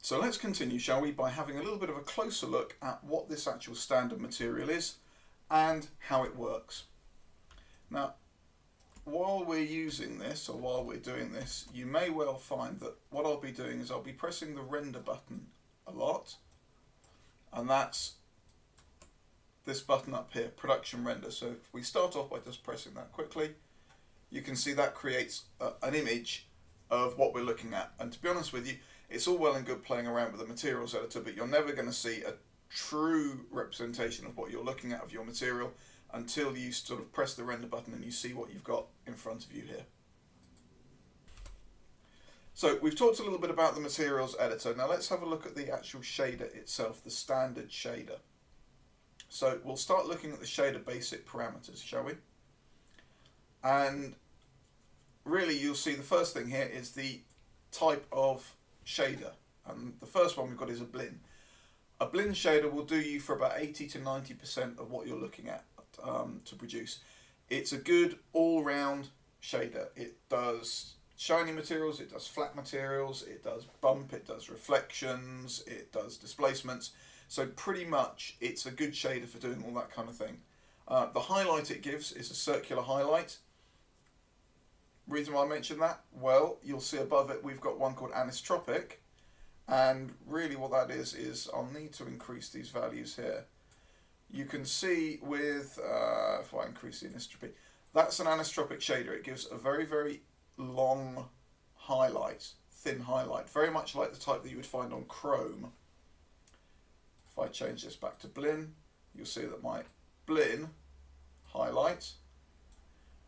So let's continue, shall we, by having a little bit of a closer look at what this actual standard material is and how it works. Now, while we're using this, or while we're doing this, you may well find that what I'll be doing is I'll be pressing the render button a lot, and that's this button up here, production render. So if we start off by just pressing that quickly, you can see that creates an image of what we're looking at. And to be honest with you, it's all well and good playing around with the materials editor, but you're never going to see a true representation of what you're looking at of your material until you sort of press the render button and you see what you've got in front of you here. So we've talked a little bit about the materials editor. Now let's have a look at the actual shader itself, the standard shader. So we'll start looking at the shader basic parameters, shall we? And really you'll see the first thing here is the type of shader, and the first one we've got is a blend. A blend shader will do you for about 80 to 90% of what you're looking at to produce. It's a good all-round shader. It does shiny materials, it does flat materials, it does bump, it does reflections, it does displacements. So pretty much it's a good shader for doing all that kind of thing. The highlight it gives is a circular highlight. Reason why I mentioned that? Well, you'll see above it we've got one called Anisotropic, and really what that is I'll need to increase these values here. You can see with, if I increase the anisotropy, that's an anisotropic shader. It gives a very, very long highlight, thin highlight, very much like the type that you would find on Chrome. If I change this back to Blin, you'll see that my Blin highlight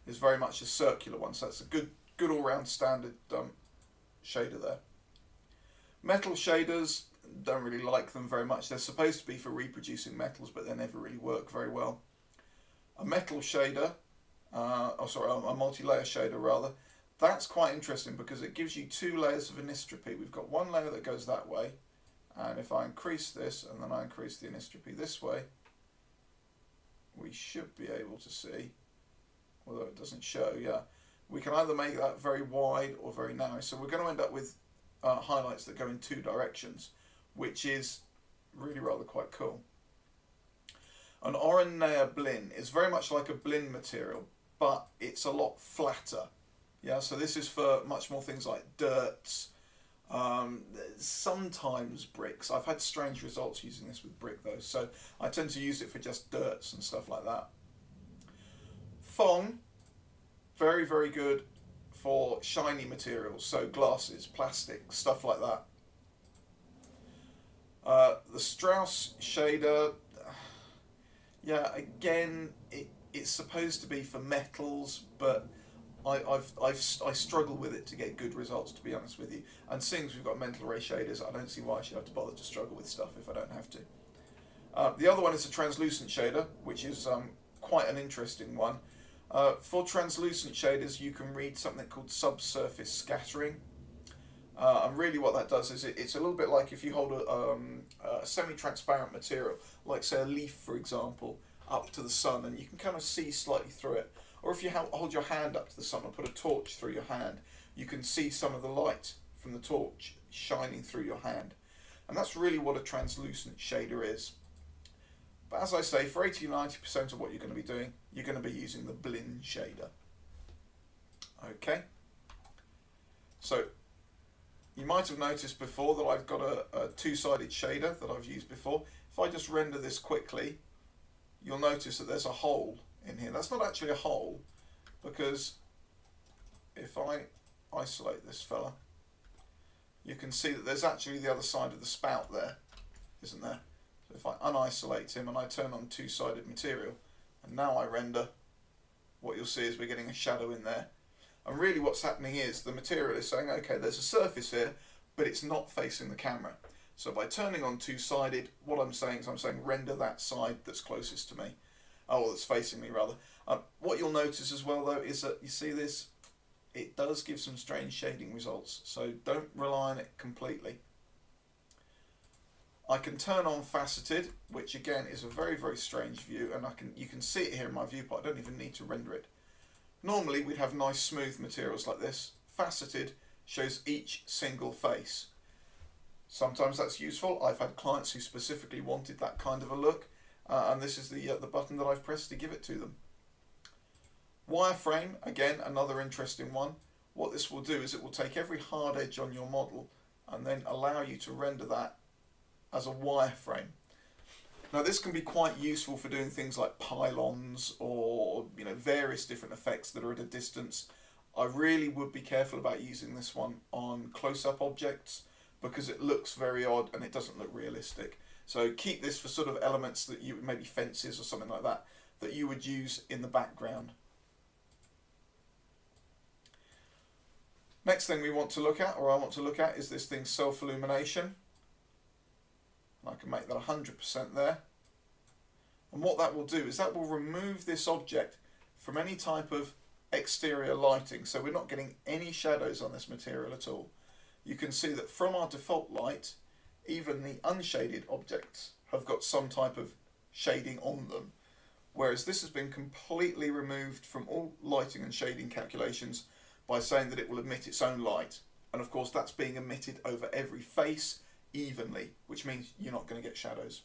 is very much a circular one, so that's a good all-round standard shader there. Metal shaders, don't really like them very much. They're supposed to be for reproducing metals, but they never really work very well. A metal shader, a multi-layer shader rather, that's quite interesting because it gives you two layers of anisotropy. We've got one layer that goes that way, and if I increase this and then I increase the anisotropy this way, we should be able to see, although it doesn't show, yeah, we can either make that very wide or very narrow. So we're going to end up with highlights that go in two directions, which is really rather quite cool. An Oren-Nair blend is very much like a blend material, but it's a lot flatter. Yeah, so this is for much more things like dirts, sometimes bricks. I've had strange results using this with brick though, so I tend to use it for just dirts and stuff like that. Phong, very, very good for shiny materials, so glasses, plastic, stuff like that. The Strauss shader, yeah, again, it's supposed to be for metals, but I struggle with it to get good results, to be honest with you. And seeing as we've got mental ray shaders, I don't see why I should have to bother to struggle with stuff if I don't have to. The other one is a translucent shader, which is quite an interesting one. For translucent shaders, you can read something called subsurface scattering. And really what that does is it's a little bit like if you hold a semi-transparent material, like say a leaf for example, up to the sun, and you can kind of see slightly through it. Or if you hold your hand up to the sun and put a torch through your hand, you can see some of the light from the torch shining through your hand. And that's really what a translucent shader is. But as I say, for 80–90% of what you're going to be doing, you're going to be using the blend shader. Okay. So you might have noticed before that I've got a two-sided shader that I've used before. If I just render this quickly, you'll notice that there's a hole in here. That's not actually a hole, because if I isolate this fella, you can see that there's actually the other side of the spout there, isn't there? So if I unisolate him and I turn on two-sided material, and now I render, what you'll see is we're getting a shadow in there. And really what's happening is the material is saying, okay, there's a surface here, but it's not facing the camera. So by turning on two-sided, what I'm saying is I'm saying render that side that's closest to me. Oh, that's facing me rather. What you'll notice as well though is that you see this, it does give some strange shading results, so don't rely on it completely. I can turn on faceted, which again is a very, very strange view, and you can see it here in my viewport. I don't even need to render it. Normally we'd have nice smooth materials like this. Faceted shows each single face. Sometimes that's useful. I've had clients who specifically wanted that kind of a look, and this is the button that I've pressed to give it to them. Wireframe, again, another interesting one. What this will do is it will take every hard edge on your model and then allow you to render that as a wireframe. Now this can be quite useful for doing things like pylons or various different effects that are at a distance. I really would be careful about using this one on close-up objects because it looks very odd and it doesn't look realistic. So keep this for sort of elements that you, maybe fences or something like that, that you would use in the background. Next thing we want to look at, or I want to look at, is this thing self-illumination. I can make that 100% there. And what that will do is that will remove this object from any type of exterior lighting. So we're not getting any shadows on this material at all. You can see that from our default light, even the unshaded objects have got some type of shading on them. Whereas this has been completely removed from all lighting and shading calculations by saying that it will emit its own light. And of course that's being emitted over every face evenly, which means you're not going to get shadows.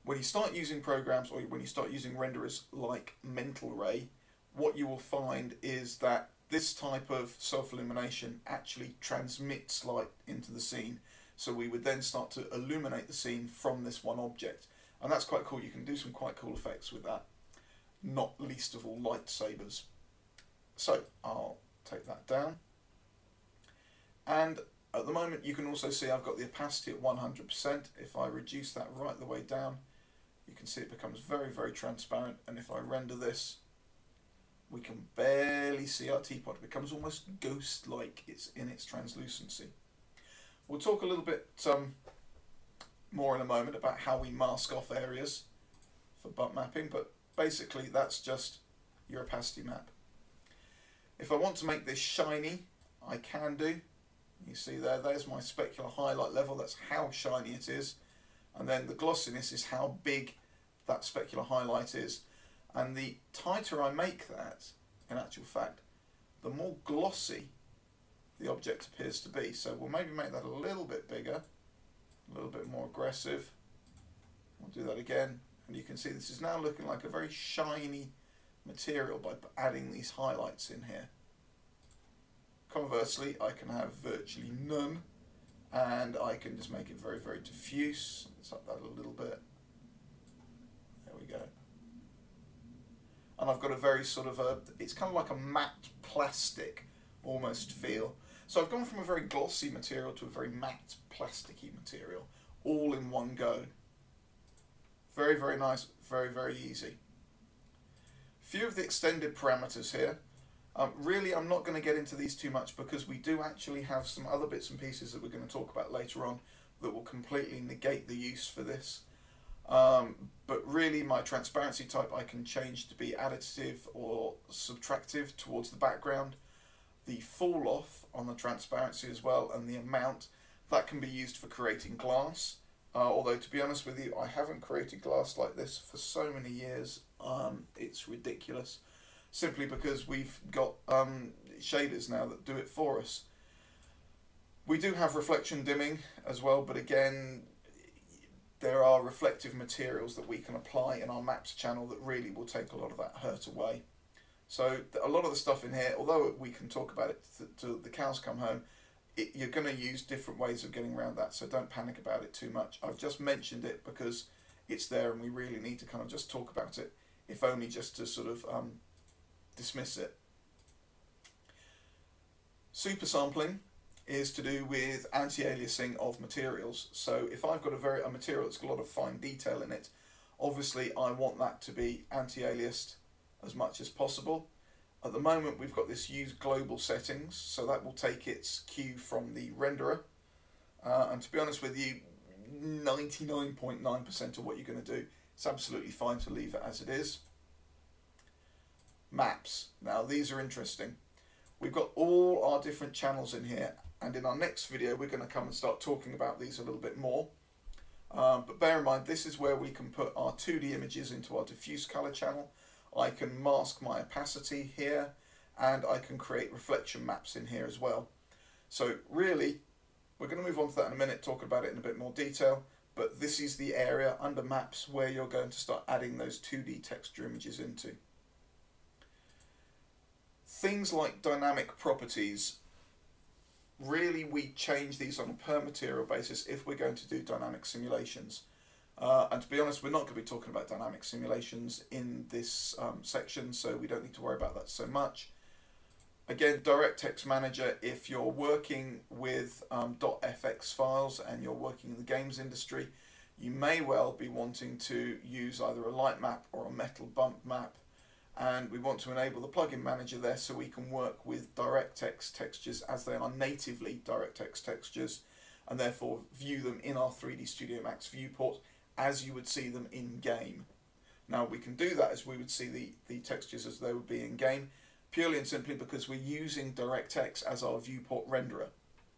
When you start using programs, or when you start using renderers like Mental Ray, what you will find is that this type of self-illumination actually transmits light into the scene. So we would then start to illuminate the scene from this one object. And that's quite cool. You can do some quite cool effects with that. Not least of all lightsabers. So I'll take that down. And at the moment you can also see I've got the opacity at 100%. If I reduce that right the way down, you can see it becomes very, very transparent. And if I render this, we can barely see our teapot. It becomes almost ghost-like. It's in its translucency. We'll talk a little bit more in a moment about how we mask off areas for bump mapping, but basically that's just your opacity map. If I want to make this shiny, I can do. You see there's my specular highlight level, that's how shiny it is. And then the glossiness is how big that specular highlight is. And the tighter I make that, in actual fact, the more glossy the object appears to be. So we'll maybe make that a little bit bigger, a little bit more aggressive. We'll do that again, and you can see this is now looking like a very shiny material by adding these highlights in here. Conversely, I can have virtually none, and I can just make it very, very diffuse. Let's up that a little bit. There we go. And I've got a very sort of it's kind of like a matte plastic almost feel. So I've gone from a very glossy material to a very matte plasticky material, all in one go. Very, very nice, very, very easy. Few of the extended parameters here. Really, I'm not going to get into these too much because we do actually have some other bits and pieces that we're going to talk about later on that will completely negate the use for this. But really my transparency type I can change to be additive or subtractive towards the background. The fall off on the transparency as well, and the amount, that can be used for creating glass. Although to be honest with you, I haven't created glass like this for so many years. It's ridiculous. Simply because we've got shaders now that do it for us. We do have reflection dimming as well, but again, there are reflective materials that we can apply in our maps channel that really will take a lot of that hurt away. So a lot of the stuff in here, although we can talk about it till the cows come home, you're going to use different ways of getting around that, so don't panic about it too much. I've just mentioned it because it's there and we really need to kind of just talk about it, if only just to sort of dismiss it. Supersampling is to do with anti-aliasing of materials. So if I've got a material that's got a lot of fine detail in it, obviously I want that to be anti-aliased as much as possible. At the moment we've got this use global settings, so that will take its cue from the renderer. And to be honest with you, 99.9% of what you're going to do, it's absolutely fine to leave it as it is. Maps. Now these are interesting. We've got all our different channels in here, and in our next video we're going to come and start talking about these a little bit more. But bear in mind, this is where we can put our 2D images into our diffuse color channel. I can mask my opacity here, and I can create reflection maps in here as well. So really, We're going to move on to that in a minute, talk about it in a bit more detail, but this is the area under maps where you're going to start adding those 2D texture images into. Things like dynamic properties, really we change these on a per material basis if we're going to do dynamic simulations. And to be honest, we're not going to be talking about dynamic simulations in this section, so we don't need to worry about that so much. Again, DirectX Manager, if you're working with .fx files and you're working in the games industry, you may well be wanting to use either a light map or a metal bump map, and we want to enable the plugin manager there so we can work with DirectX textures as they are natively DirectX textures, and therefore view them in our 3D Studio Max viewport as you would see them in game. Now we can do that as we would see the textures as they would be in game, purely and simply because we're using DirectX as our viewport renderer.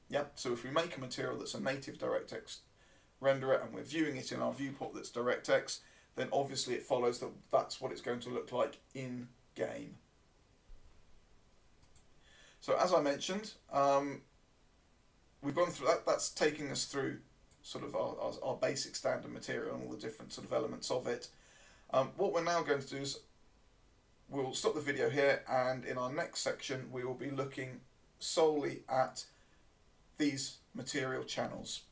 Yep. So if we make a material that's a native DirectX renderer and we're viewing it in our viewport that's DirectX, then obviously it follows that that's what it's going to look like in game. So as I mentioned, we've gone through that. That's taking us through sort of our basic standard material and all the different sort of elements of it. What we're now going to do is we'll stop the video here, and in our next section we will be looking solely at these material channels.